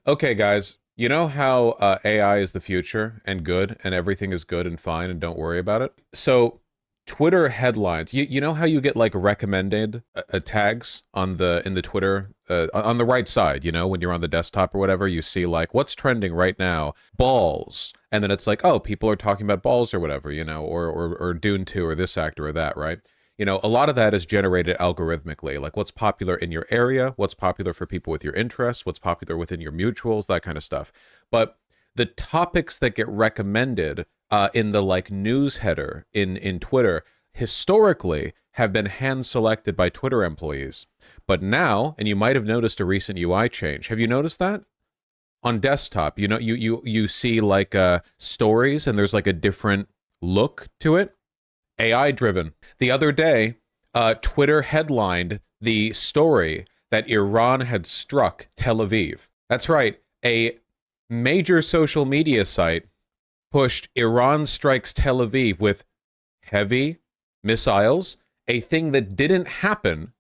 Okay, guys, you know how AI is the future and good and everything is good and fine and don't worry about it? So, Twitter headlines, you know how you get like recommended tags on the in the Twitter on the right side, you know, when you're on the desktop or whatever, you see like what's trending right now, balls. And then it's like, oh, people are talking about balls or whatever, you know, or Dune 2 or this actor or that, right? You know, a lot of that is generated algorithmically, like what's popular in your area, what's popular for people with your interests, what's popular within your mutuals, that kind of stuff. But the topics that get recommended in the like news header in Twitter historically have been hand selected by Twitter employees. But now, and you might have noticed a recent UI change. Have you noticed that? On desktop, you know, you see like stories and there's like a different look to it. AI driven. The other day, Twitter headlined the story that Iran had struck Tel Aviv. That's right. A major social media site pushed Iran strikes Tel Aviv with heavy missiles, a thing that didn't happen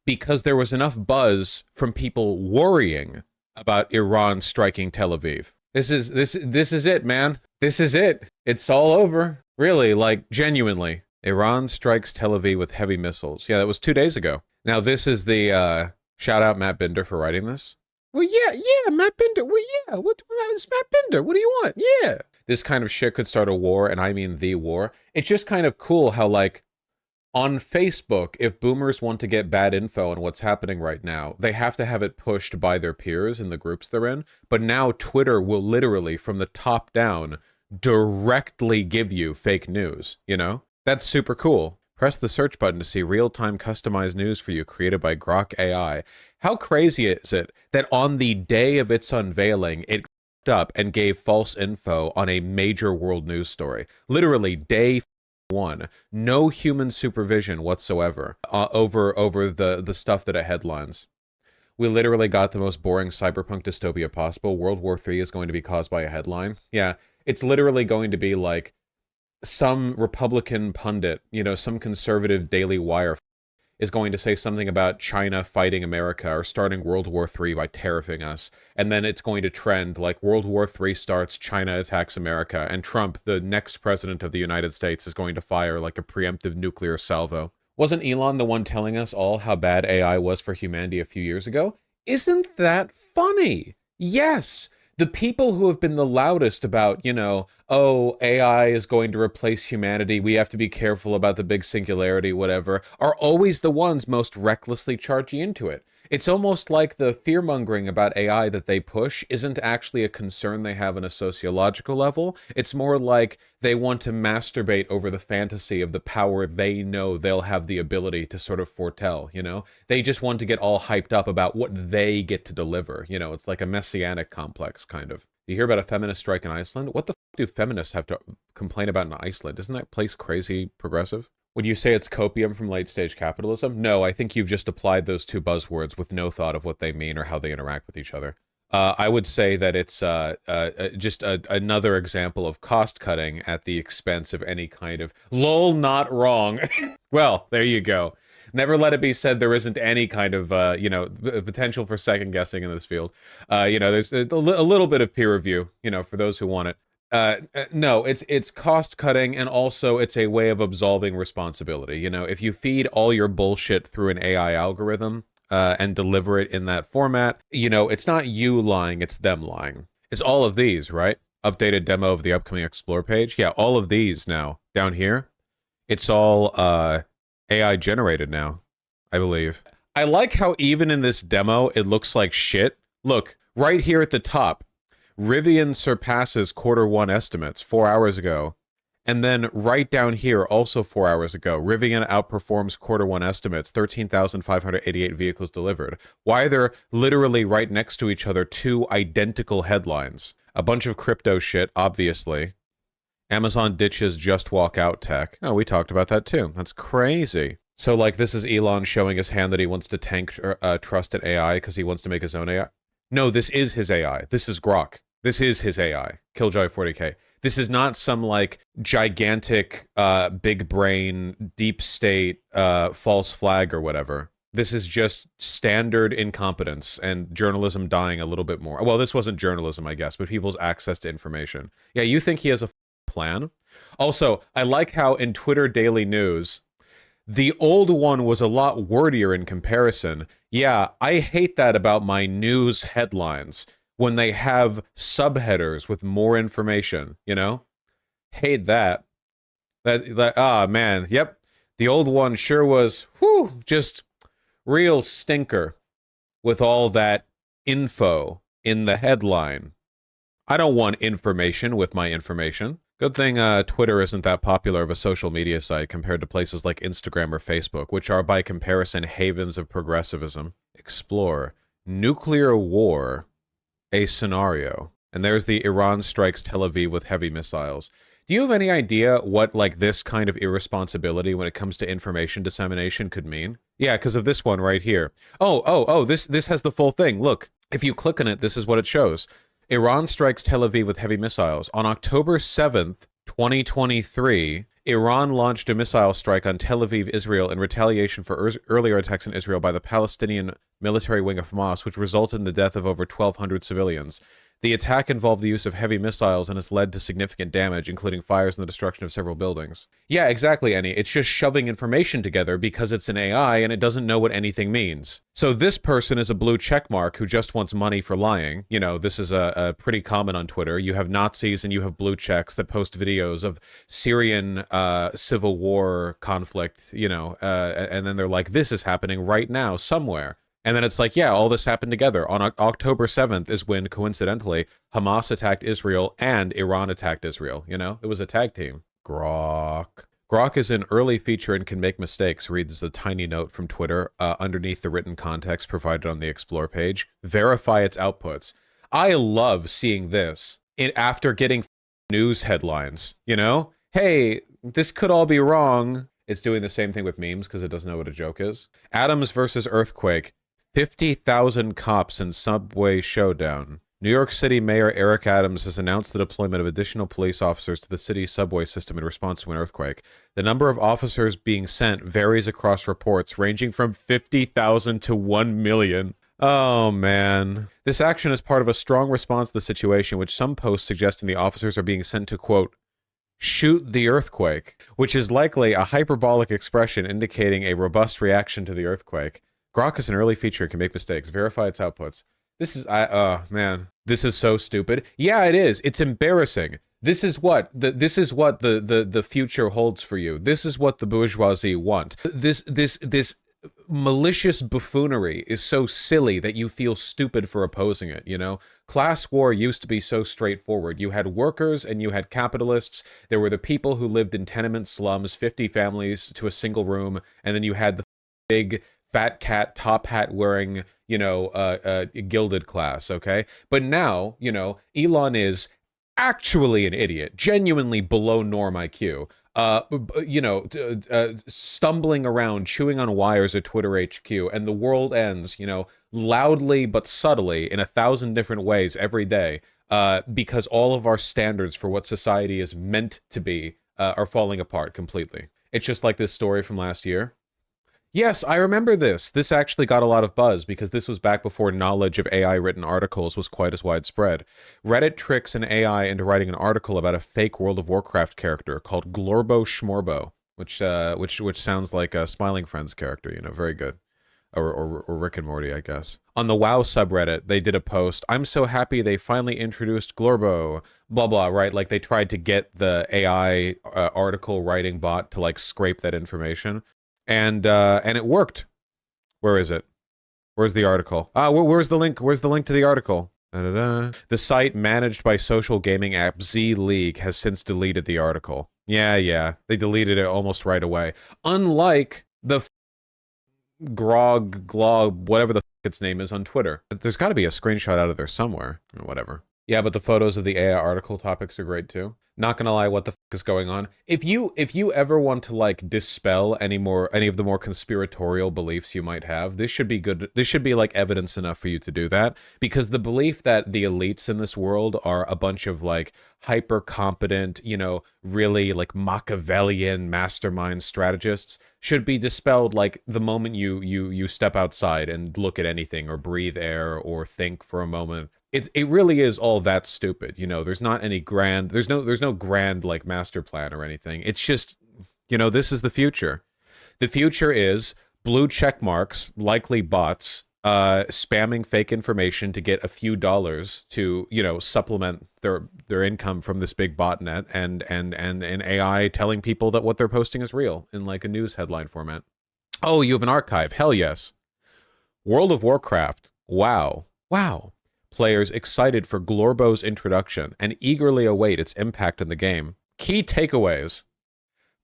because there was enough buzz from people worrying about Iran striking Tel Aviv. This is it, man. This is it. It's all over. Really, like genuinely. Iran strikes Tel Aviv with heavy missiles. Yeah, that was 2 days ago. Now this is the shout out Matt Binder for writing this. Well, yeah, Matt Binder. Well, yeah, what it's Matt Binder? What do you want? Yeah. This kind of shit could start a war, and I mean the war. It's just kind of cool how like on Facebook, if boomers want to get bad info on what's happening right now, they have to have it pushed by their peers in the groups they're in. But now Twitter will literally, from the top down, directly give you fake news, you know? That's super cool. Press the search button to see real-time customized news for you created by Grok AI. How crazy is it that on the day of its unveiling, it up and gave false info on a major world news story? Literally, day one, no human supervision whatsoever over the stuff that it headlines. We literally got the most boring cyberpunk dystopia possible. World War III is going to be caused by a headline. Yeah, it's literally going to be like some Republican pundit, you know, some conservative Daily Wire is going to say something about China fighting America or starting World War III by tariffing us. And then it's going to trend like World War III starts, China attacks America, and Trump, the next president of the United States, is going to fire like a preemptive nuclear salvo. Wasn't Elon the one telling us all how bad AI was for humanity a few years ago? Isn't that funny? Yes. The people who have been the loudest about, you know, oh, AI is going to replace humanity, we have to be careful about the big singularity, whatever, are always the ones most recklessly charging into it. It's almost like the fear-mongering about AI that they push isn't actually a concern they have on a sociological level. It's more like they want to masturbate over the fantasy of the power they know they'll have the ability to sort of foretell, you know? They just want to get all hyped up about what they get to deliver. You know, it's like a messianic complex, kind of. You hear about a feminist strike in Iceland? What the f do feminists have to complain about in Iceland? Isn't that place crazy progressive? Would you say it's copium from late-stage capitalism? No, I think you've just applied those two buzzwords with no thought of what they mean or how they interact with each other. I would say that it's just another example of cost-cutting at the expense of any kind of lol, not wrong. Well, there you go. Never let it be said there isn't any kind of, you know, potential for second guessing in this field. You know, there's a little bit of peer review, you know, for those who want it. No, it's cost cutting, and also it's a way of absolving responsibility. You know, if you feed all your bullshit through an AI algorithm and deliver it in that format, you know, it's not you lying, it's them lying. It's all of these, right? Updated demo of the upcoming Explore page. Yeah, all of these now down here. It's all AI generated now, I believe. I like how even in this demo, it looks like shit. Look, right here at the top. Rivian surpasses Q1 estimates 4 hours ago. And then right down here, also 4 hours ago, Rivian outperforms Q1 estimates, 13,588 vehicles delivered. Why are there literally right next to each other two identical headlines? A bunch of crypto shit, obviously. Amazon ditches just walk out tech. Oh, we talked about that too. That's crazy. So like this is Elon showing his hand that he wants to tank trust in AI because he wants to make his own AI. No, this is his AI. This is Grok. This is his AI, Killjoy 40K. This is not some like gigantic, big brain, deep state, false flag or whatever. This is just standard incompetence and journalism dying a little bit more. Well, this wasn't journalism, I guess, but people's access to information. Yeah, you think he has a plan? Also, I like how in Twitter Daily News, the old one was a lot wordier in comparison. Yeah, I hate that about my news headlines when they have subheaders with more information, you know? Hate that. Man, yep. The old one sure was, whew, just real stinker with all that info in the headline. I don't want information with my information. Good thing Twitter isn't that popular of a social media site compared to places like Instagram or Facebook, which are by comparison havens of progressivism. Explore nuclear war, a scenario. And there's the Iran strikes Tel Aviv with heavy missiles. Do you have any idea what like this kind of irresponsibility when it comes to information dissemination could mean? Yeah, because of this one right here. This has the full thing. Look, if you click on it, this is what it shows. Iran strikes Tel Aviv with heavy missiles. On October 7th, 2023, Iran launched a missile strike on Tel Aviv, Israel, in retaliation for earlier attacks in Israel by the Palestinian military wing of Hamas, which resulted in the death of over 1,200 civilians. The attack involved the use of heavy missiles and has led to significant damage, including fires and the destruction of several buildings. Yeah, exactly, Annie. It's just shoving information together because it's an AI and it doesn't know what anything means. So this person is a blue checkmark who just wants money for lying. You know, this is a pretty common on Twitter. You have Nazis and you have blue checks that post videos of Syrian civil war conflict, you know, and then they're like, this is happening right now somewhere. And then it's like, yeah, all this happened together. On October 7th is when, coincidentally, Hamas attacked Israel and Iran attacked Israel. You know, it was a tag team. Grok. Grok is an early feature and can make mistakes, reads the tiny note from Twitter underneath the written context provided on the Explore page. Verify its outputs. I love seeing this after getting news headlines, you know? Hey, this could all be wrong. It's doing the same thing with memes because it doesn't know what a joke is. Atoms versus earthquake. 50,000 cops in subway showdown. New York City Mayor Eric Adams has announced the deployment of additional police officers to the city's subway system in response to an earthquake. The number of officers being sent varies across reports, ranging from 50,000 to 1 million. Oh, man. This action is part of a strong response to the situation, which some posts suggesting the officers are being sent to, quote, shoot the earthquake, which is likely a hyperbolic expression indicating a robust reaction to the earthquake. Grok is an early feature and can make mistakes. Verify its outputs. This is, man, this is so stupid. Yeah, it is. It's embarrassing. This is what the future holds for you. This is what the bourgeoisie want. This malicious buffoonery is so silly that you feel stupid for opposing it, you know? Class war used to be so straightforward. You had workers and you had capitalists. There were the people who lived in tenement slums, 50 families to a single room, and then you had the big fat cat top hat wearing, you know, gilded class, okay? But now, you know, Elon is actually an idiot, genuinely below norm IQ. You know, stumbling around, chewing on wires at Twitter HQ, and the world ends, you know, loudly but subtly in 1,000 different ways every day, because all of our standards for what society is meant to be are falling apart completely. It's just like this story from last year. Yes, I remember this. This actually got a lot of buzz because this was back before knowledge of AI-written articles was quite as widespread. Reddit tricks an AI into writing an article about a fake World of Warcraft character called Glorbo Schmorbo, which sounds like a Smiling Friends character, you know, very good. Or Rick and Morty, I guess. On the WoW subreddit, they did a post, I'm so happy they finally introduced Glorbo, blah, blah, right? Like, they tried to get the AI article writing bot to, like, scrape that information. And it worked. Where is it? Where's the article? Where's the link? Where's the link to the article? Da-da-da. The site managed by social gaming app Z League has since deleted the article. Yeah, they deleted it almost right away. Unlike the Glog, whatever the its name is on Twitter. There's got to be a screenshot out of there somewhere. Whatever. Yeah, but the photos of the AI article topics are great too. Not gonna lie, what the is going on? If you ever want to like dispel any of the more conspiratorial beliefs you might have, this should be good. This should be like evidence enough for you to do that, because the belief that the elites in this world are a bunch of like hyper competent, really like Machiavellian mastermind strategists should be dispelled like the moment you step outside and look at anything or breathe air or think for a moment. It really is all that stupid. There's not any grand, there's no grand like master plan or anything. It's just, this is the future. The future is blue check marks, likely bots, spamming fake information to get a few dollars to, supplement their income from this big botnet, and AI telling people that what they're posting is real in like a news headline format. Oh, you have an archive. Hell yes. World of Warcraft. Wow. Wow. Players excited for Glorbo's introduction and eagerly await its impact in the game. Key takeaways.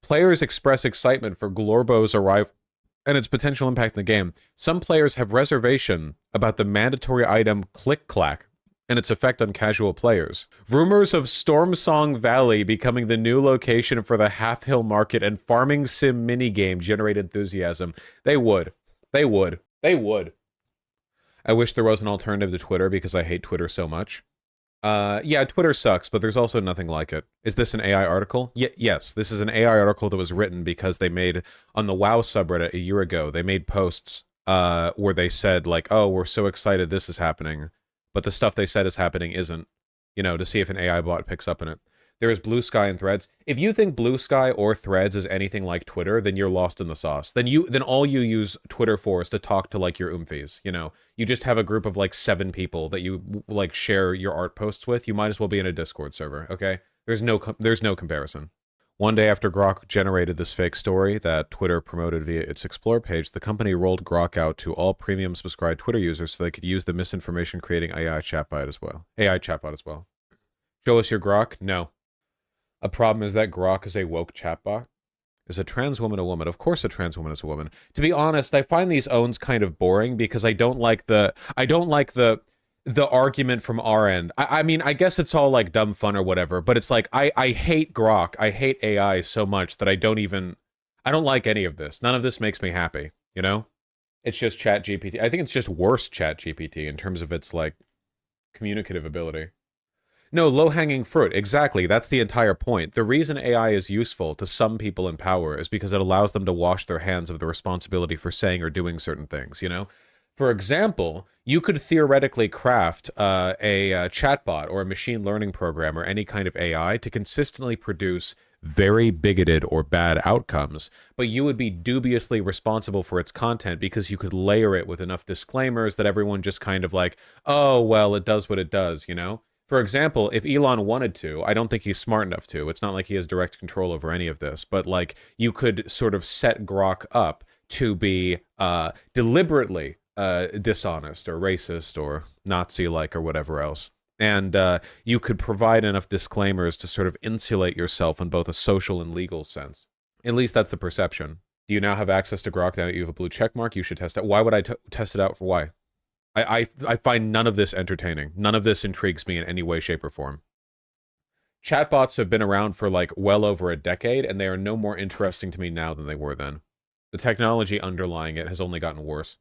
Players express excitement for Glorbo's arrival and its potential impact in the game. Some players have reservation about the mandatory item Click Clack and its effect on casual players. Rumors of Stormsong Valley becoming the new location for the Half Hill Market and farming sim minigame generate enthusiasm. They would. They would. They would. I wish there was an alternative to Twitter because I hate Twitter so much. Yeah, Twitter sucks, but there's also nothing like it. Is this an AI article? Yes, this is an AI article that was written because they made, on the WoW subreddit a year ago, they made posts where they said, like, oh, we're so excited this is happening, but the stuff they said is happening isn't, to see if an AI bot picks up on it. There is Blue Sky and Threads. If you think Blue Sky or Threads is anything like Twitter, then you're lost in the sauce. Then all you use Twitter for is to talk to like your oomfies. You just have a group of like 7 people that you like share your art posts with. You might as well be in a Discord server. Okay, there's no comparison. One day after Grok generated this fake story that Twitter promoted via its Explore page, the company rolled Grok out to all premium subscribed Twitter users so they could use the misinformation creating AI chatbot as well. Show us your Grok? No. A problem is that Grok is a woke chatbot. Is a trans woman a woman? Of course a trans woman is a woman. To be honest, I find these owns kind of boring because I don't like the argument from our end. I mean, I guess it's all like dumb fun or whatever, but it's like I hate Grok. I hate AI so much that I don't like any of this. None of this makes me happy, It's just Chat GPT. I think it's just worse Chat GPT in terms of its like communicative ability. No, low-hanging fruit. Exactly. That's the entire point. The reason AI is useful to some people in power is because it allows them to wash their hands of the responsibility for saying or doing certain things, For example, you could theoretically craft a chatbot or a machine learning program or any kind of AI to consistently produce very bigoted or bad outcomes, but you would be dubiously responsible for its content because you could layer it with enough disclaimers that everyone just kind of like, oh, well, it does what it does, For example, if Elon wanted to, I don't think he's smart enough to. It's not like he has direct control over any of this, but like you could sort of set Grok up to be deliberately dishonest or racist or Nazi-like or whatever else. And you could provide enough disclaimers to sort of insulate yourself in both a social and legal sense. At least that's the perception. Do you now have access to Grok now that you have a blue check mark? You should test it. Why would I test it out for why? I find none of this entertaining. None of this intrigues me in any way, shape, or form. Chatbots have been around for like well over a decade, and they are no more interesting to me now than they were then. The technology underlying it has only gotten worse.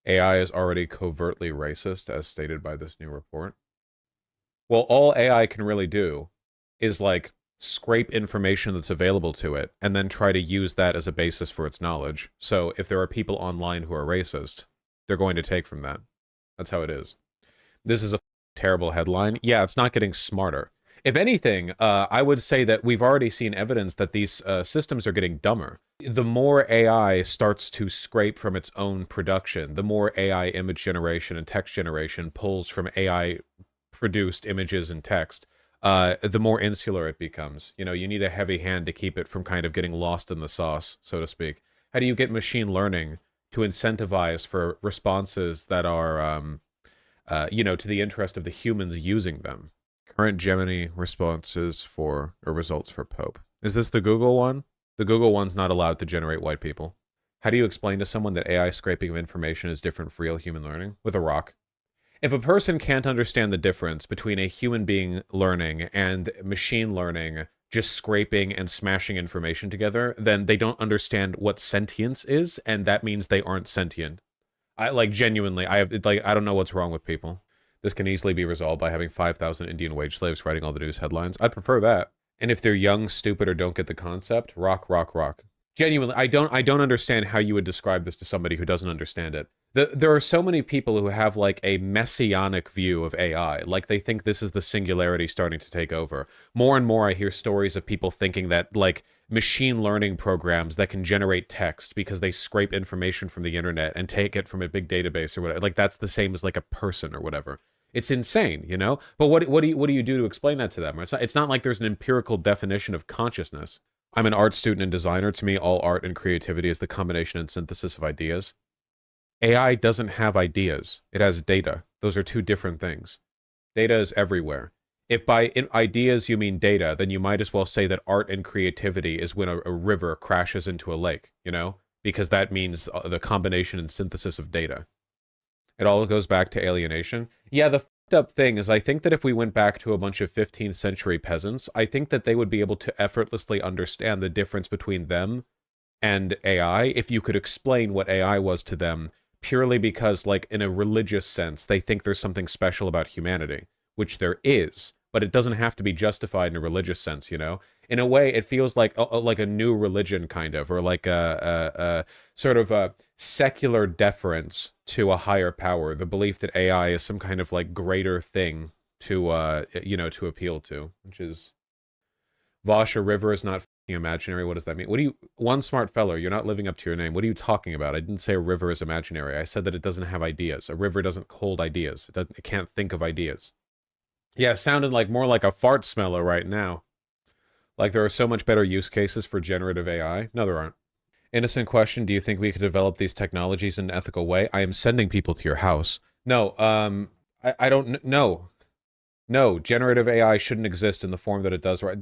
AI is already covertly racist, as stated by this new report. Well, all AI can really do is like scrape information that's available to it, and then try to use that as a basis for its knowledge. So if there are people online who are racist, they're going to take from that. That's how it is. This is a terrible headline. Yeah, it's not getting smarter. If anything, I would say that we've already seen evidence that these systems are getting dumber. The more AI starts to scrape from its own production, the more AI image generation and text generation pulls from AI-produced images and text, the more insular it becomes. You need a heavy hand to keep it from kind of getting lost in the sauce, so to speak. How do you get machine learning to incentivize for responses that are, to the interest of the humans using them? Current Gemini responses for, or results for Pope. Is this the Google one? The Google one's not allowed to generate white people. How do you explain to someone that AI scraping of information is different from real human learning? With a rock. If a person can't understand the difference between a human being learning and machine learning just scraping and smashing information together, then they don't understand what sentience is, and that means they aren't sentient. I like genuinely, I don't know what's wrong with people. This can easily be resolved by having 5,000 Indian wage slaves writing all the news headlines. I'd prefer that. And if they're young, stupid, or don't get the concept, rock, rock, rock. Genuinely, I don't understand how you would describe this to somebody who doesn't understand it. There are so many people who have like a messianic view of AI, like they think this is the singularity starting to take over. More and more I hear stories of people thinking that like machine learning programs that can generate text because they scrape information from the internet and take it from a big database or whatever, like that's the same as like a person or whatever. It's insane, you know? But what do you do to explain that to them? It's not like there's an empirical definition of consciousness. I'm an art student and designer. To me, all art and creativity is the combination and synthesis of ideas. AI doesn't have ideas. It has data. Those are two different things. Data is everywhere. If by ideas you mean data, then you might as well say that art and creativity is when a river crashes into a lake, you know? Because that means the combination and synthesis of data. It all goes back to alienation. Yeah, the fucked up thing is I think that if we went back to a bunch of 15th century peasants, I think that they would be able to effortlessly understand the difference between them and AI if you could explain what AI was to them, purely because, like, in a religious sense, they think there's something special about humanity, which there is, but it doesn't have to be justified in a religious sense, you know? In a way, it feels like a new religion, kind of, or like a sort of a secular deference to a higher power, the belief that AI is some kind of, like, greater thing to, to appeal to, which is... Vosh, a river is not imaginary. What does that mean? One smart fellow, you're not living up to your name. What are you talking about? I didn't say a river is imaginary. I said that it doesn't have ideas. A river doesn't hold ideas. It can't think of ideas. Yeah, sounded like more like a fart smeller right now. Like there are so much better use cases for generative AI. No, there aren't. Innocent question, do you think we could develop these technologies in an ethical way? I am sending people to your house. No, I don't know. No, generative AI shouldn't exist in the form that it does right.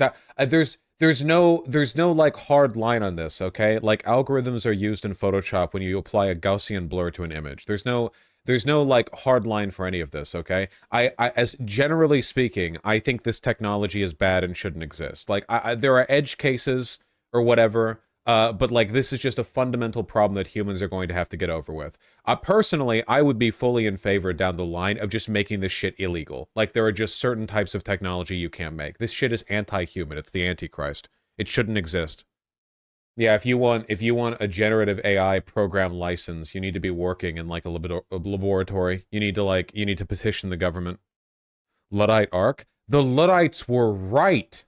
There's no like hard line on this, okay? Like algorithms are used in Photoshop when you apply a Gaussian blur to an image. There's no like hard line for any of this, okay? As generally speaking, I think this technology is bad and shouldn't exist. Like there are edge cases or whatever, but like this is just a fundamental problem that humans are going to have to get over with. Personally, I would be fully in favor down the line of just making this shit illegal. Like there are just certain types of technology you can't make. This shit is anti-human. It's the Antichrist. It shouldn't exist. Yeah, if you want a generative AI program license, you need to be working in like a laboratory. You need to petition the government. Luddite Ark? The Luddites were right.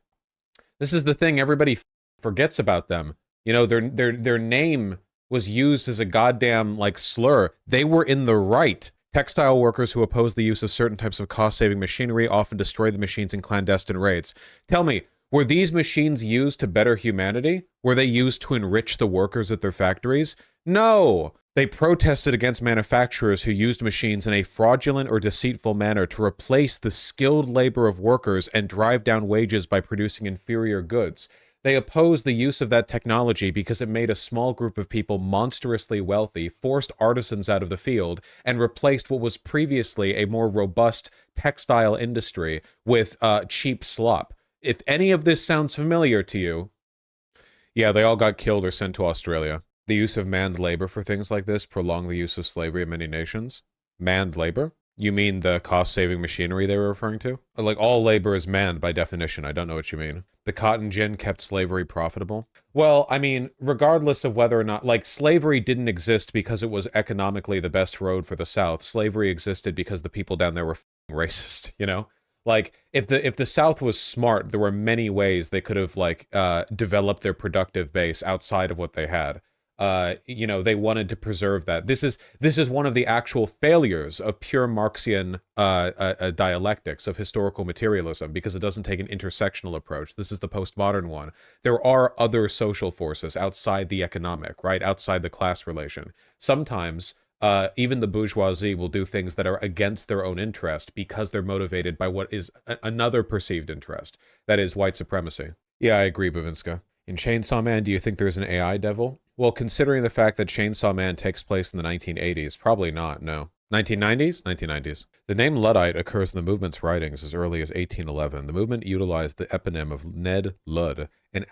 This is the thing, everybody forgets about them. You know, their name was used as a goddamn, like, slur. They were in the right. Textile workers who oppose the use of certain types of cost-saving machinery often destroy the machines in clandestine raids. Tell me, were these machines used to better humanity? Were they used to enrich the workers at their factories? No! They protested against manufacturers who used machines in a fraudulent or deceitful manner to replace the skilled labor of workers and drive down wages by producing inferior goods. They opposed the use of that technology because it made a small group of people monstrously wealthy, forced artisans out of the field, and replaced what was previously a more robust textile industry with cheap slop. If any of this sounds familiar to you, yeah, they all got killed or sent to Australia. The use of manned labor for things like this prolonged the use of slavery in many nations. Manned labor? You mean the cost-saving machinery they were referring to? Like, all labor is manned by definition. I don't know what you mean. The cotton gin kept slavery profitable? Well, I mean, regardless of whether or not... Like, slavery didn't exist because it was economically the best road for the South. Slavery existed because the people down there were racist, you know? Like, if the South was smart, there were many ways they could have, like, developed their productive base outside of what they had. They wanted to preserve that. This is one of the actual failures of pure Marxian dialectics, of historical materialism, because it doesn't take an intersectional approach. This is the postmodern one. There are other social forces outside the economic, right? Outside the class relation. Sometimes, even the bourgeoisie will do things that are against their own interest because they're motivated by what is another perceived interest. That is white supremacy. Yeah, I agree, Bavinska. In Chainsaw Man, do you think there's an AI devil? Well, considering the fact that Chainsaw Man takes place in the 1980s, probably not, no. 1990s? 1990s. The name Luddite occurs in the movement's writings as early as 1811. The movement utilized the eponym of Ned Ludd, an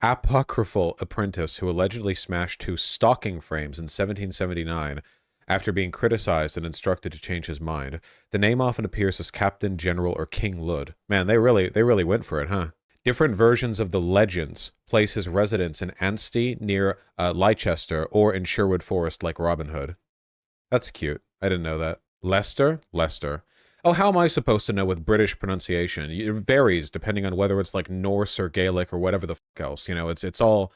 apocryphal apprentice who allegedly smashed two stocking frames in 1779 after being criticized and instructed to change his mind. The name often appears as Captain, General, or King Ludd. Man, they really went for it, huh? Different versions of the legends place his residence in Anstey near Leicester or in Sherwood Forest like Robin Hood. That's cute. I didn't know that. Leicester? Leicester. Oh, how am I supposed to know with British pronunciation? It varies depending on whether it's like Norse or Gaelic or whatever the fuck else. You know, it's all...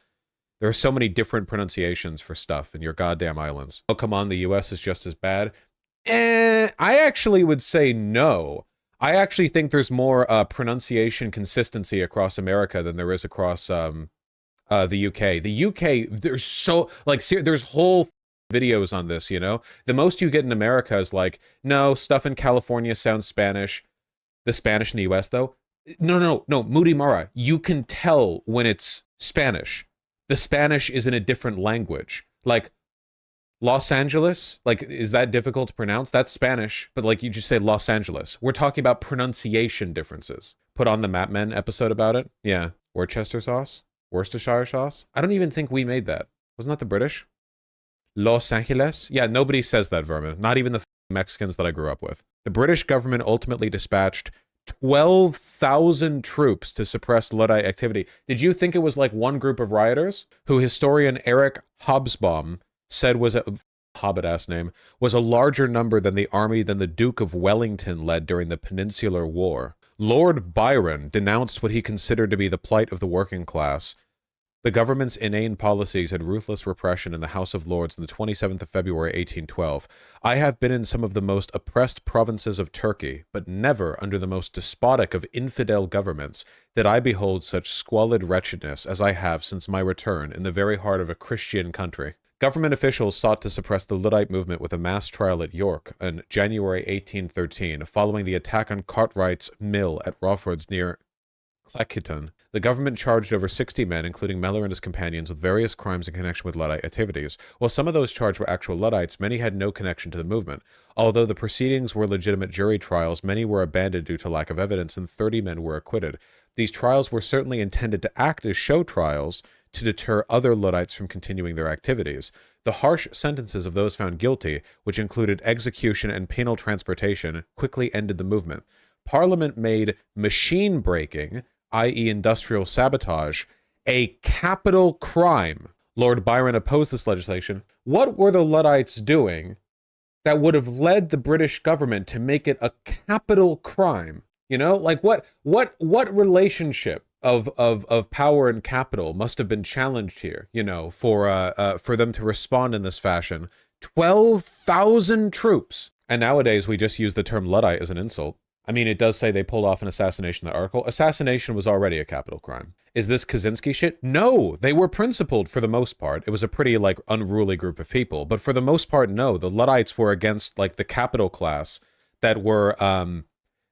There are so many different pronunciations for stuff in your goddamn islands. Oh, come on, the US is just as bad. I actually would say no. I actually think there's more pronunciation consistency across America than there is across the UK. The UK, there's so... Like, there's whole videos on this, you know? The most you get in America is like, no, stuff in California sounds Spanish. The Spanish in the US, though? No, Moody Mara, you can tell when it's Spanish. The Spanish is in a different language. Like, Los Angeles, like, is that difficult to pronounce? That's Spanish, but like, you just say Los Angeles. We're talking about pronunciation differences. Put on the Map Men episode about it. Yeah. Worcester sauce? Worcestershire sauce? I don't even think we made that. Wasn't that the British? Los Angeles? Yeah, nobody says that, Vermin. Not even the Mexicans that I grew up with. The British government ultimately dispatched 12,000 troops to suppress Luddite activity. Did you think it was like one group of rioters? Who historian Eric Hobsbawm said was a hobbit-ass name, was a larger number than the army than the Duke of Wellington led during the Peninsular War. Lord Byron denounced what he considered to be the plight of the working class. The government's inane policies and ruthless repression in the House of Lords on the 27th of February 1812. I have been in some of the most oppressed provinces of Turkey, but never under the most despotic of infidel governments did I behold such squalid wretchedness as I have since my return in the very heart of a Christian country. Government officials sought to suppress the Luddite movement with a mass trial at York in January 1813, following the attack on Cartwright's mill at Rawfords near Cleckheaton. The government charged over 60 men, including Mellor and his companions, with various crimes in connection with Luddite activities. While some of those charged were actual Luddites, many had no connection to the movement. Although the proceedings were legitimate jury trials, many were abandoned due to lack of evidence, and 30 men were acquitted. These trials were certainly intended to act as show trials to deter other Luddites from continuing their activities. The harsh sentences of those found guilty, which included execution and penal transportation, quickly ended the movement. Parliament made machine breaking, i.e. industrial sabotage, a capital crime. Lord Byron opposed this legislation. What were the Luddites doing that would have led the British government to make it a capital crime? You know, like what relationship of power and capital must have been challenged here, you know, for them to respond in this fashion? 12,000 troops. And nowadays we just use the term Luddite as an insult. I mean, it does say they pulled off an assassination in the article. Assassination was already a capital crime. Is this Kaczynski shit? No, they were principled for the most part. It was a pretty, like, unruly group of people. But for the most part, no. The Luddites were against, like, the capital class that were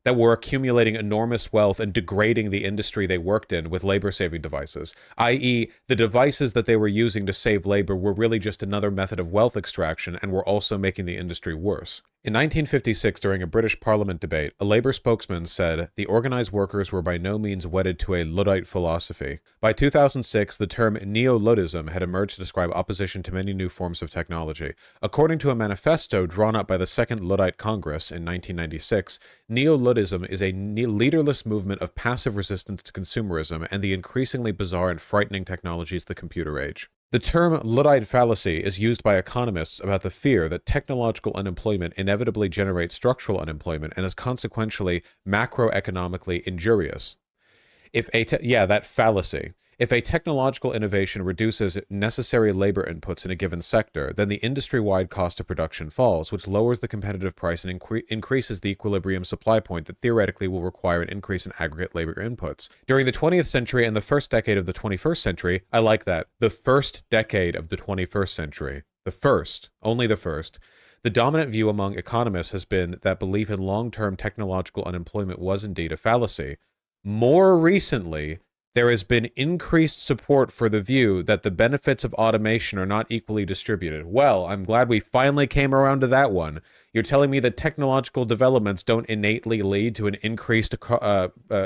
accumulating enormous wealth and degrading the industry they worked in with labor-saving devices, i.e. the devices that they were using to save labor were really just another method of wealth extraction and were also making the industry worse. In 1956, during a British Parliament debate, a Labour spokesman said the organised workers were by no means wedded to a Luddite philosophy. By 2006, the term neo-Luddism had emerged to describe opposition to many new forms of technology. According to a manifesto drawn up by the Second Luddite Congress in 1996, neo-Luddism is a leaderless movement of passive resistance to consumerism and the increasingly bizarre and frightening technologies of the computer age. The term Luddite fallacy is used by economists about the fear that technological unemployment inevitably generates structural unemployment and is consequentially macroeconomically injurious. That fallacy. If a technological innovation reduces necessary labor inputs in a given sector, then the industry-wide cost of production falls, which lowers the competitive price and increases the equilibrium supply point that theoretically will require an increase in aggregate labor inputs. During the 20th century and the first decade of the 21st century, I like that. The first decade of the 21st century. The first. Only the first. The dominant view among economists has been that belief in long-term technological unemployment was indeed a fallacy. More recently, there has been increased support for the view that the benefits of automation are not equally distributed. Well, I'm glad we finally came around to that one. You're telling me that technological developments don't innately lead to an increased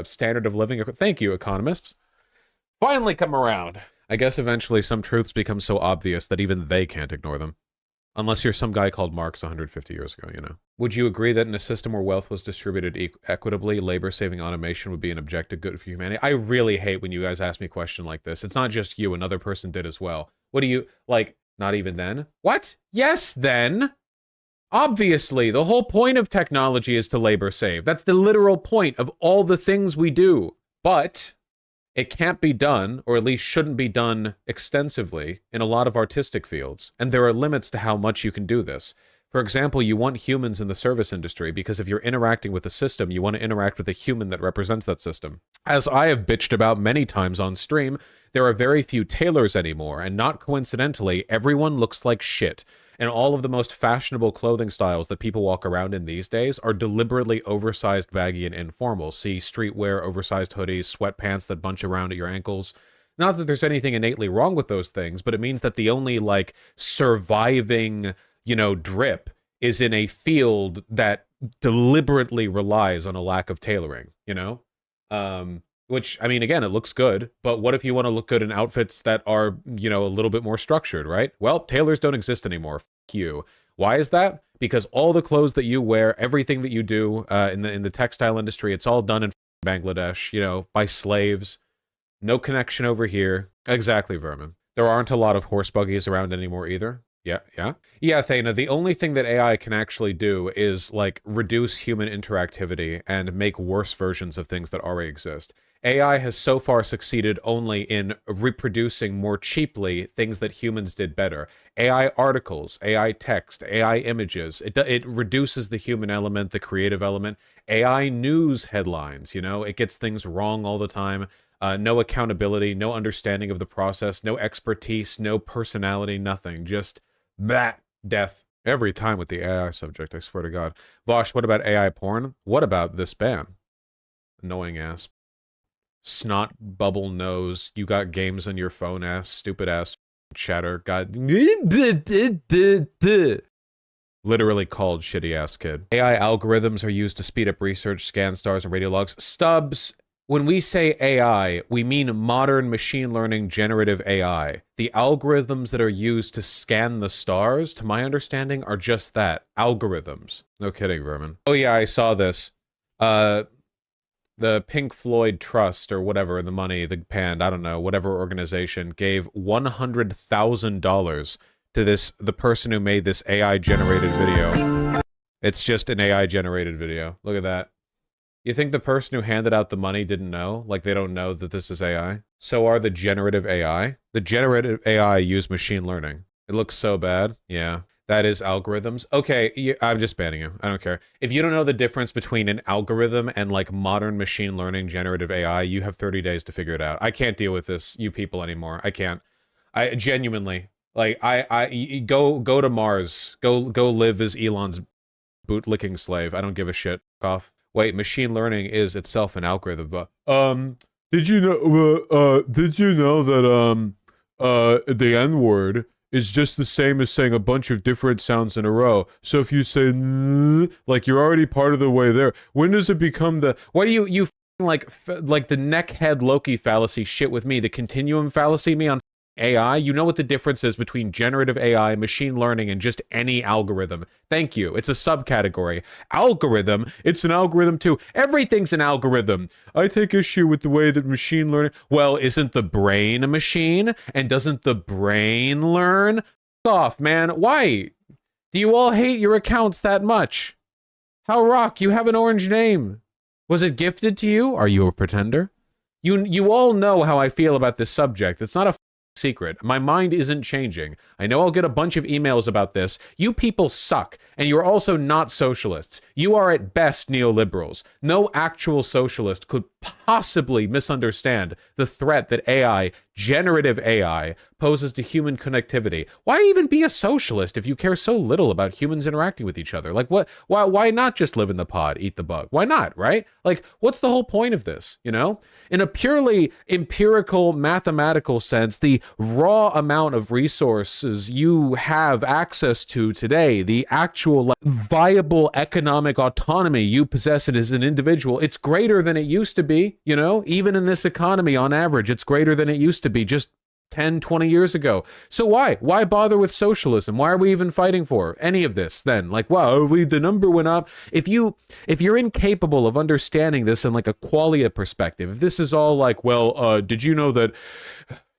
standard of living? Thank you, economists. Finally come around. I guess eventually some truths become so obvious that even they can't ignore them. Unless you're some guy called Marx 150 years ago, you know. Would you agree that in a system where wealth was distributed equitably, labor-saving automation would be an objective good for humanity? I really hate when you guys ask me a question like this. It's not just you, another person did as well. What do you, like, not even then? What? Yes, then. Obviously, the whole point of technology is to labor save. That's the literal point of all the things we do. But it can't be done, or at least shouldn't be done extensively, in a lot of artistic fields, and there are limits to how much you can do this. For example, you want humans in the service industry because if you're interacting with a system, you want to interact with a human that represents that system. As I have bitched about many times on stream, there are very few tailors anymore, and not coincidentally, everyone looks like shit. And all of the most fashionable clothing styles that people walk around in these days are deliberately oversized, baggy, and informal. See streetwear, oversized hoodies, sweatpants that bunch around at your ankles. Not that there's anything innately wrong with those things, but it means that the only, like, surviving, you know, drip is in a field that deliberately relies on a lack of tailoring, you know? Which, I mean, again, it looks good, but what if you want to look good in outfits that are, you know, a little bit more structured, right? Well, tailors don't exist anymore. F you. Why is that? Because all the clothes that you wear, everything that you do in the textile industry, it's all done in Bangladesh, you know, by slaves. No connection over here. Exactly, Vermin. There aren't a lot of horse buggies around anymore either. Yeah. Yeah, Thana, the only thing that AI can actually do is, like, reduce human interactivity and make worse versions of things that already exist. AI has so far succeeded only in reproducing more cheaply things that humans did better. AI articles, AI text, AI images, it reduces the human element, the creative element. AI news headlines, you know, it gets things wrong all the time. No accountability, no understanding of the process, no expertise, no personality, nothing. Just death. Every time with the AI subject, I swear to God. Vosh, what about AI porn? What about this ban? Annoying ass. Snot bubble nose. You got games on your phone ass. Stupid ass chatter. God. Literally called shitty ass kid. AI algorithms are used to speed up research, scan stars, and radio logs. Stubbs. When we say AI, we mean modern machine learning generative AI. The algorithms that are used to scan the stars, to my understanding, are just that. Algorithms. No kidding, Vermin. Oh yeah, I saw this. The Pink Floyd Trust, or whatever, the money, the band, I don't know, whatever organization, gave $100,000 to the person who made this AI-generated video. It's just an AI-generated video. Look at that. You think the person who handed out the money didn't know? Like, they don't know that this is AI? So are the generative AI? The generative AI use machine learning. It looks so bad. Yeah. That is algorithms. Okay, I'm just banning you. I don't care. If you don't know the difference between an algorithm and, like, modern machine learning generative AI, you have 30 days to figure it out. I can't deal with this, you people, anymore. I can't. I genuinely, like, I go to Mars. Go live as Elon's boot-licking slave. I don't give a shit. Cough. Wait, machine learning is itself an algorithm, but did you know that the N-word is just the same as saying a bunch of different sounds in a row? So if you say like, you're already part of the way there. When does it become the, why do you like the neckhead Loki fallacy shit with me, the continuum fallacy me on AI? You know what the difference is between generative AI, machine learning, and just any algorithm. Thank you. It's a subcategory. Algorithm, it's an algorithm too. Everything's an algorithm. I take issue with the way that machine learning... Well, isn't the brain a machine? And doesn't the brain learn? F off, man. Why? Do you all hate your accounts that much? How rock, you have an orange name. Was it gifted to you? Are you a pretender? You all know how I feel about this subject. It's not a secret. My mind isn't changing. I know I'll get a bunch of emails about this. You people suck, and you're also not socialists. You are at best neoliberals. No actual socialist could possibly misunderstand the threat that AI, generative AI, poses to human connectivity? Why even be a socialist if you care so little about humans interacting with each other? Like, what? Why not just live in the pod, eat the bug? Why not, right? Like, what's the whole point of this, you know? In a purely empirical, mathematical sense, the raw amount of resources you have access to today, the actual like, viable economic autonomy you possess as an individual, it's greater than it used to be, you know? Even in this economy, on average, it's greater than it used to be just 10, 20 years ago. So why? Why bother with socialism? Why are we even fighting for any of this then? Like, wow, the number went up. If you're incapable of understanding this in like a qualia perspective, if this is all like, well, did you know that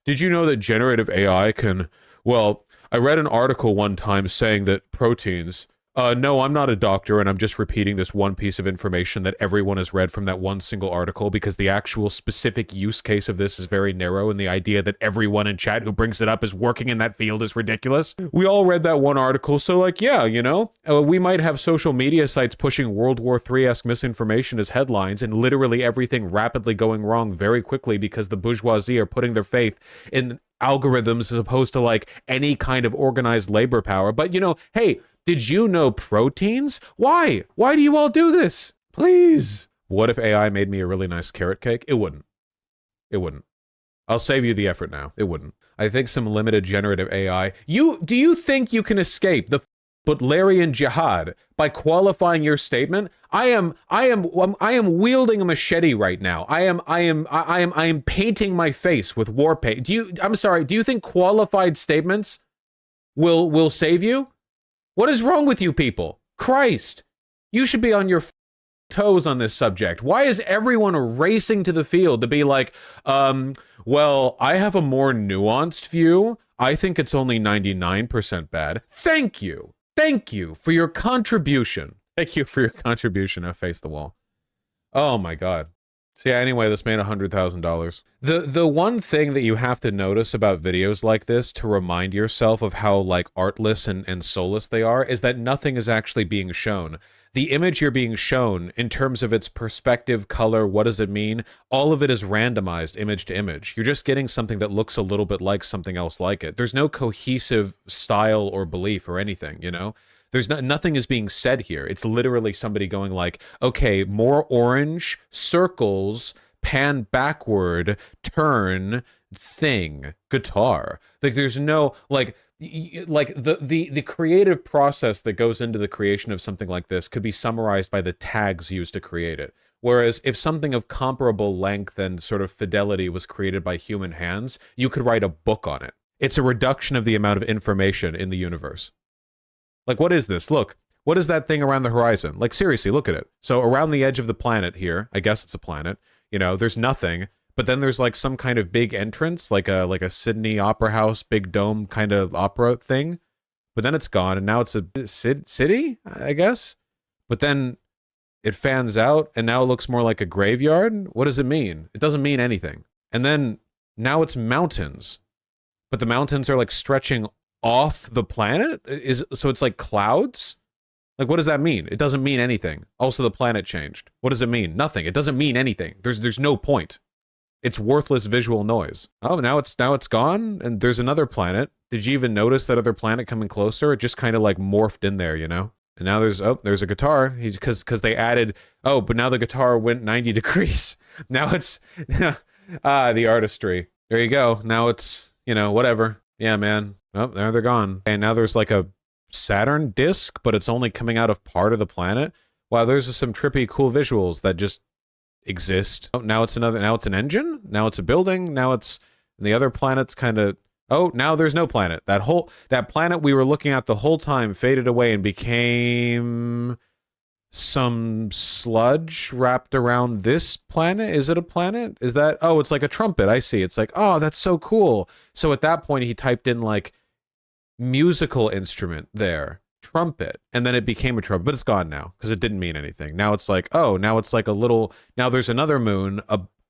generative AI can, well, I read an article one time saying that proteins, no, I'm not a doctor, and I'm just repeating this one piece of information that everyone has read from that one single article, because the actual specific use case of this is very narrow, and the idea that everyone in chat who brings it up is working in that field is ridiculous. We all read that one article, so like, yeah, you know, we might have social media sites pushing World War III-esque misinformation as headlines, and literally everything rapidly going wrong very quickly because the bourgeoisie are putting their faith in algorithms as opposed to like any kind of organized labor power. But you know, hey, did you know proteins? Why? Why do you all do this? Please. What if AI made me a really nice carrot cake? It wouldn't. It wouldn't. I'll save you the effort now. It wouldn't. I think some limited generative AI. Do you think you can escape the Butlerian jihad by qualifying your statement? I am wielding a machete right now. I am painting my face with war paint. Do you think qualified statements will save you? What is wrong with you people? Christ, you should be on your toes on this subject. Why is everyone racing to the field to be like, well, I have a more nuanced view. I think it's only 99% bad. Thank you. Thank you for your contribution. Thank you for your contribution. I face the wall. Oh my God. So yeah, anyway, this made $100,000. The one thing that you have to notice about videos like this to remind yourself of how like artless and soulless they are is that nothing is actually being shown. The image you're being shown in terms of its perspective, color, what does it mean? All of it is randomized image to image. You're just getting something that looks a little bit like something else like it. There's no cohesive style or belief or anything, you know? There's nothing is being said here. It's literally somebody going like, okay, more orange, circles, pan backward, turn, thing, guitar. Like there's no like the creative process that goes into the creation of something like this could be summarized by the tags used to create it. Whereas if something of comparable length and sort of fidelity was created by human hands, you could write a book on it. It's a reduction of the amount of information in the universe. Like, what is this? Look, what is that thing around the horizon? Like, seriously, look at it. So around the edge of the planet here, I guess it's a planet, you know, there's nothing, but then there's like some kind of big entrance, like a Sydney Opera House, big dome kind of opera thing. But then it's gone, and now it's a city, I guess. But then it fans out, and now it looks more like a graveyard. What does it mean? It doesn't mean anything. And then now it's mountains, but the mountains are like stretching off the planet? So it's like clouds? Like, what does that mean? It doesn't mean anything. Also, the planet changed. What does it mean? Nothing. It doesn't mean anything. There's no point. It's worthless visual noise. Oh, now it's gone, and there's another planet. Did you even notice that other planet coming closer? It just kind of like morphed in there, you know? And now there's a guitar. Because they added, but now the guitar went 90 degrees. Now it's, the artistry. There you go. Now it's, you know, whatever. Yeah, man. Oh, there they're gone. And now there's like a Saturn disk, but it's only coming out of part of the planet. Wow, there's some trippy, cool visuals that just exist. Oh, now it's an engine? Now it's a building? Now it's... And the other planet's kind of... Oh, now there's no planet. That planet we were looking at the whole time faded away and became... some sludge wrapped around this planet? Is it a planet? Is that... Oh, it's like a trumpet. I see. It's like, oh, that's so cool. So at that point, he typed in like musical instrument there, trumpet, and then it became a trumpet, but it's gone now because it didn't mean anything. Now it's like, oh, now it's like a little... Now there's another moon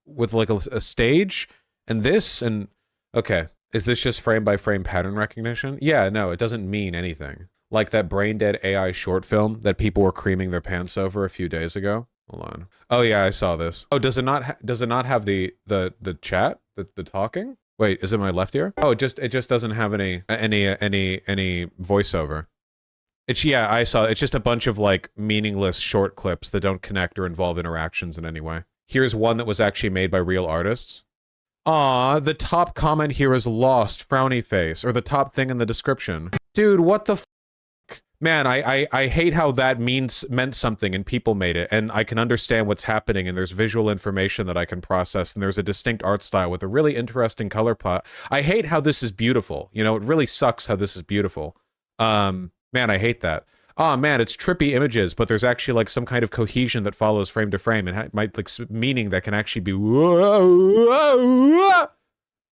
with like a stage and this and... Okay. Is this just frame by frame pattern recognition? Yeah, no, it doesn't mean anything. Like that brain dead AI short film that people were creaming their pants over a few days ago. Hold on. Oh yeah, I saw this. Oh, does it not have the chat, the talking? Wait, is it my left ear? Oh, it just doesn't have any voiceover. It's, yeah, I saw it. It's just a bunch of like meaningless short clips that don't connect or involve interactions in any way. Here's one that was actually made by real artists. Aw, the top comment here is lost, frowny face, or the top thing in the description. Dude, what the f? Man, I hate how that meant something and people made it, and I can understand what's happening, and there's visual information that I can process, and there's a distinct art style with a really interesting color palette. I hate how this is beautiful. You know, it really sucks how this is beautiful. Man, I hate that. Oh man, it's trippy images, but there's actually like some kind of cohesion that follows frame to frame, and might like meaning that can actually be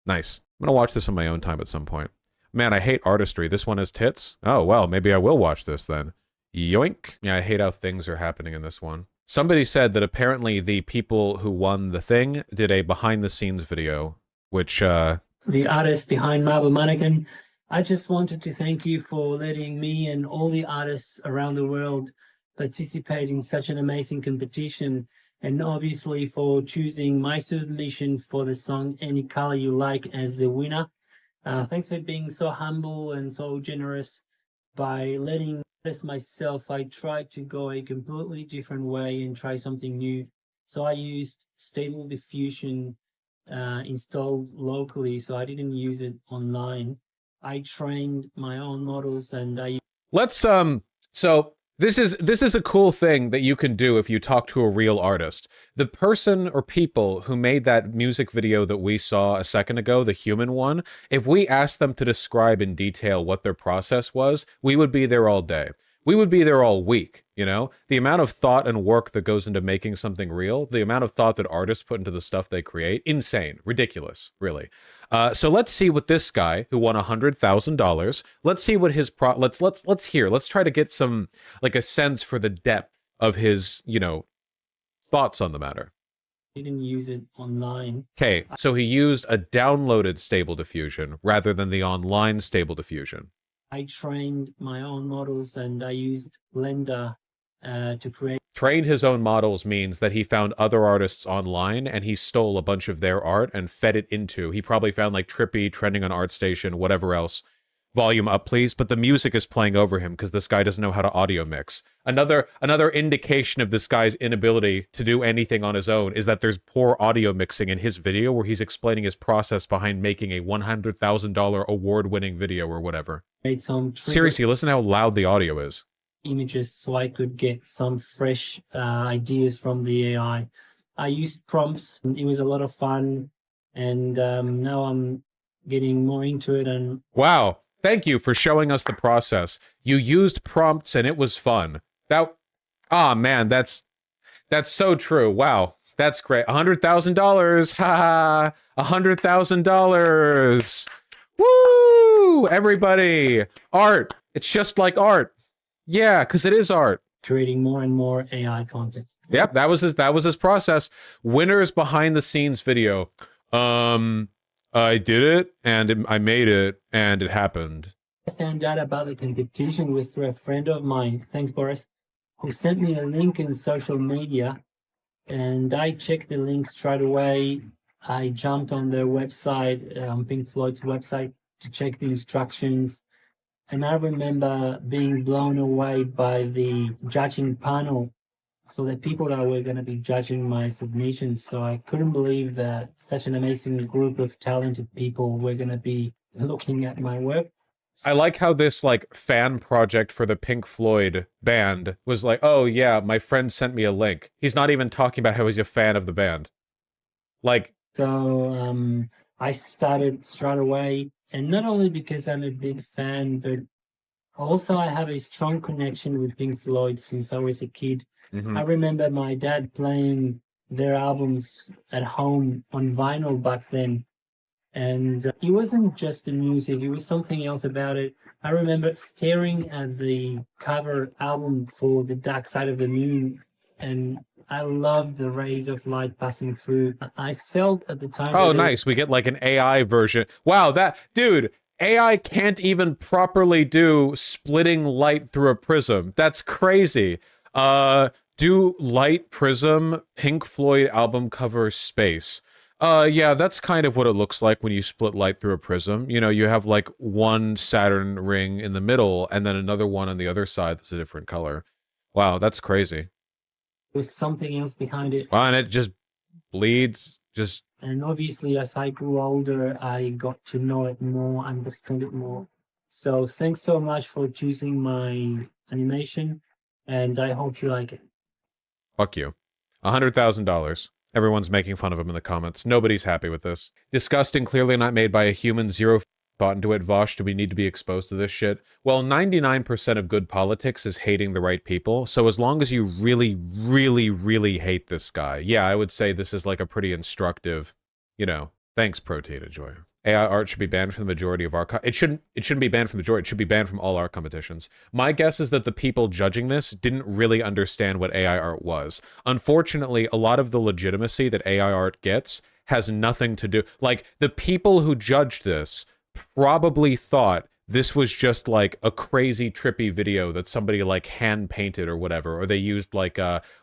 nice. I'm gonna watch this on my own time at some point. Man, I hate artistry. This one has tits? Oh, well, maybe I will watch this then. Yoink. Yeah, I hate how things are happening in this one. Somebody said that apparently the people who won the thing did a behind-the-scenes video, which, The artist behind Marble Mannequin, I just wanted to thank you for letting me and all the artists around the world participate in such an amazing competition, and obviously for choosing my submission for the song Any Color You Like as the winner. Thanks for being so humble and so generous. By letting this myself, I tried to go a completely different way and try something new. So I used Stable Diffusion installed locally, so I didn't use it online. I trained my own models and I... Let's, so this is a cool thing that you can do if you talk to a real artist. The person or people who made that music video that we saw a second ago, the human one, if we asked them to describe in detail what their process was, we would be there all day. We would be there all week, you know? The amount of thought and work that goes into making something real, the amount of thought that artists put into the stuff they create, insane, ridiculous, really. So let's see what this guy who won $100,000, let's see what his let's try to get some, like, a sense for the depth of his, you know, thoughts on the matter. Didn't use it online. Okay, so he used a downloaded Stable Diffusion rather than the online Stable Diffusion. I trained my own models and I used Blender to create... Trained his own models means that he found other artists online and he stole a bunch of their art and fed it into. He probably found like Trippy, trending on ArtStation, whatever else. Volume up, please. But the music is playing over him because this guy doesn't know how to audio mix. Another indication of this guy's inability to do anything on his own is that there's poor audio mixing in his video where he's explaining his process behind making a $100,000 award-winning video or whatever. Seriously, listen to how loud the audio is. Images so I could get some fresh ideas from the AI. I used prompts. It was a lot of fun, and now I'm getting more into it. And wow, thank you for showing us the process. You used prompts and it was fun. Man, that's so true. Wow, that's great. $100,000, ha! $100,000. Woo! Everybody, art. It's just like art. Yeah, because it is art. Creating more and more AI content. Yep, that was his process. Winners behind the scenes video. I did it, and I made it, and it happened. I found out about the competition was through a friend of mine, thanks Boris, who sent me a link in social media, and I checked the link straight away. I jumped on their website, Pink Floyd's website, to check the instructions. And I remember being blown away by the judging panel. So the people that were going to be judging my submission. So I couldn't believe that such an amazing group of talented people were going to be looking at my work. I like how this like fan project for the Pink Floyd band was like, oh yeah, my friend sent me a link. He's not even talking about how he's a fan of the band. Like, so I started straight away, and not only because I'm a big fan, but also I have a strong connection with Pink Floyd since I was a kid. Mm-hmm. I remember my dad playing their albums at home on vinyl back then. And it wasn't just the music, it was something else about it. I remember staring at the cover album for The Dark Side of the Moon, and I loved the rays of light passing through. I felt at the time... Oh, nice. We get like an AI version. Wow, dude, AI can't even properly do splitting light through a prism. That's crazy. Do light prism, Pink Floyd album cover space. Yeah, that's kind of what it looks like when you split light through a prism. You know, you have like one Saturn ring in the middle and then another one on the other side that's a different color. Wow, that's crazy. There's something else behind it. Wow, and it just bleeds, just... And obviously, as I grew older, I got to know it more, understand it more. So thanks so much for choosing my animation, and I hope you like it. Fuck you. $100,000. Everyone's making fun of him in the comments. Nobody's happy with this. Disgusting, clearly not made by a human. Zero thought into it. Vosh, do we need to be exposed to this shit? Well, 99% of good politics is hating the right people. So as long as you really, really, really hate this guy, yeah, I would say this is like a pretty instructive, you know, thanks, Protein Enjoyer. AI art should be banned from the majority of art. It shouldn't be banned from the majority. It should be banned from all art competitions. My guess is that the people judging this didn't really understand what AI art was. Unfortunately, a lot of the legitimacy that AI art gets has nothing to do... Like, the people who judged this probably thought this was just like a crazy trippy video that somebody like hand painted or whatever, or they used like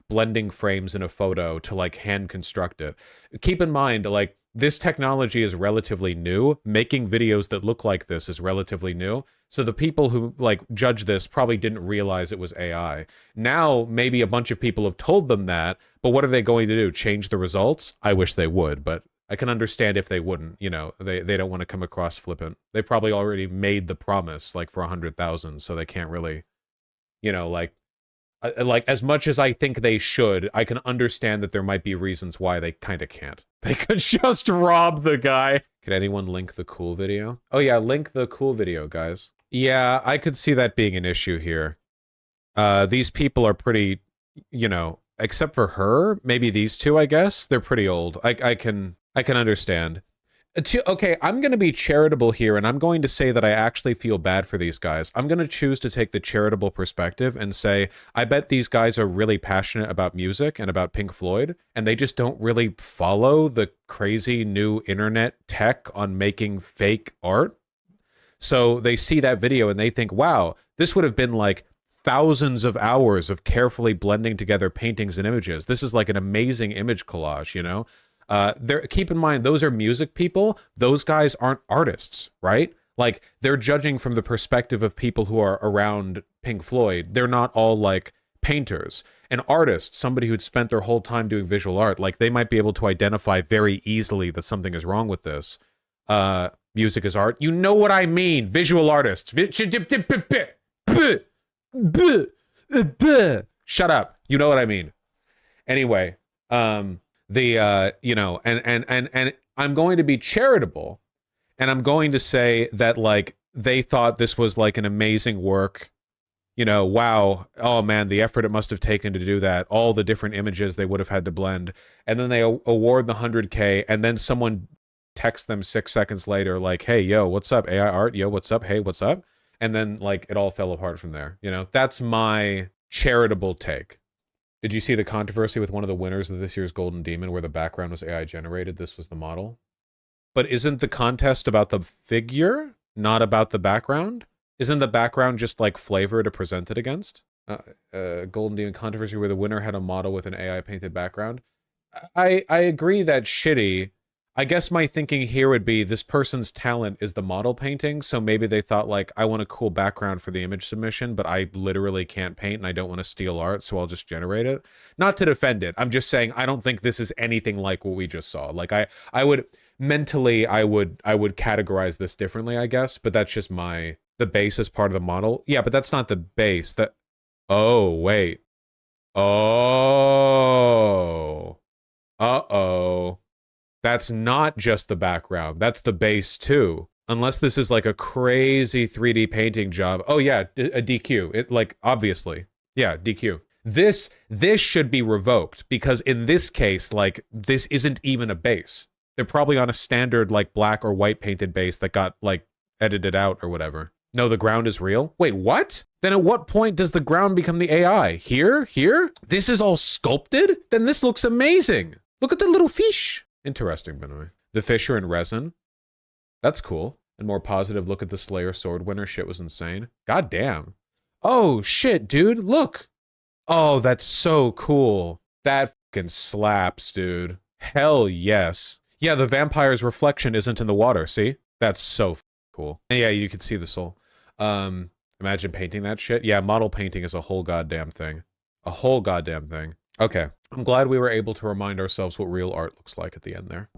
blending frames in a photo to like hand construct it. Keep in mind, like, this technology is relatively new. Making videos that look like this is relatively new. So the people who like judge this probably didn't realize it was AI. Now, maybe a bunch of people have told them that, but what are they going to do? Change the results? I wish they would, but I can understand if they wouldn't. You know, they don't want to come across flippant. They probably already made the promise like for 100,000, so they can't really, you know, like as much as I think they should, I can understand that there might be reasons why they kind of can't. They could just rob the guy. Could anyone link the cool video? Oh yeah, link the cool video, guys. Yeah, I could see that being an issue here. These people are pretty, you know, except for her, maybe these two, I guess, they're pretty old. I can understand. Okay, I'm going to be charitable here, and I'm going to say that I actually feel bad for these guys. I'm going to choose to take the charitable perspective and say, I bet these guys are really passionate about music and about Pink Floyd, and they just don't really follow the crazy new internet tech on making fake art. So they see that video and they think, wow, this would have been like thousands of hours of carefully blending together paintings and images. This is like an amazing image collage, you know? Keep in mind, those are music people. Those guys aren't artists, right? Like, they're judging from the perspective of people who are around Pink Floyd. They're not all like painters. An artist, somebody who'd spent their whole time doing visual art, like, they might be able to identify very easily that something is wrong with this. Music is art. You know what I mean. Visual artists. Shut up. You know what I mean. Anyway, you know, and I'm going to be charitable, and I'm going to say that, like, they thought this was like an amazing work. You know, wow, oh man, the effort it must have taken to do that, all the different images they would have had to blend, and then they award the 100K, and then someone texts them 6 seconds later like, hey, yo, what's up, AI art? Yo, what's up? Hey, what's up? And then, like, it all fell apart from there. You know, that's my charitable take. Did you see the controversy with one of the winners of this year's Golden Demon where the background was AI generated? This was the model. But isn't the contest about the figure, not about the background? Isn't the background just like flavor to present it against? Golden Demon controversy where the winner had a model with an AI painted background. I agree that's shitty. I guess my thinking here would be this person's talent is the model painting, so maybe they thought, like, I want a cool background for the image submission, but I literally can't paint and I don't want to steal art, so I'll just generate it. Not to defend it. I'm just saying I don't think this is anything like what we just saw. Like, I would mentally I would categorize this differently, I guess, but that's just the base is part of the model. Yeah, but that's not the base. Oh, wait. Oh. Uh-oh. That's not just the background. That's the base too. Unless this is like a crazy 3D painting job. Oh yeah, a DQ. It, like, obviously. Yeah, DQ. This should be revoked because in this case, like, this isn't even a base. They're probably on a standard like black or white painted base that got like edited out or whatever. No, the ground is real? Wait, what? Then at what point does the ground become the AI? Here? Here? This is all sculpted? Then this looks amazing. Look at the little fish. Interesting, by the way. The fish are in resin. That's cool. And more positive, look at the Slayer sword winner. Shit was insane. God damn. Oh, shit, dude. Look. Oh, that's so cool. That fucking slaps, dude. Hell yes. Yeah, the vampire's reflection isn't in the water, see? That's so cool. And yeah, you can see the soul. Imagine painting that shit. Yeah, model painting is a whole goddamn thing. A whole goddamn thing. Okay. I'm glad we were able to remind ourselves what real art looks like at the end there.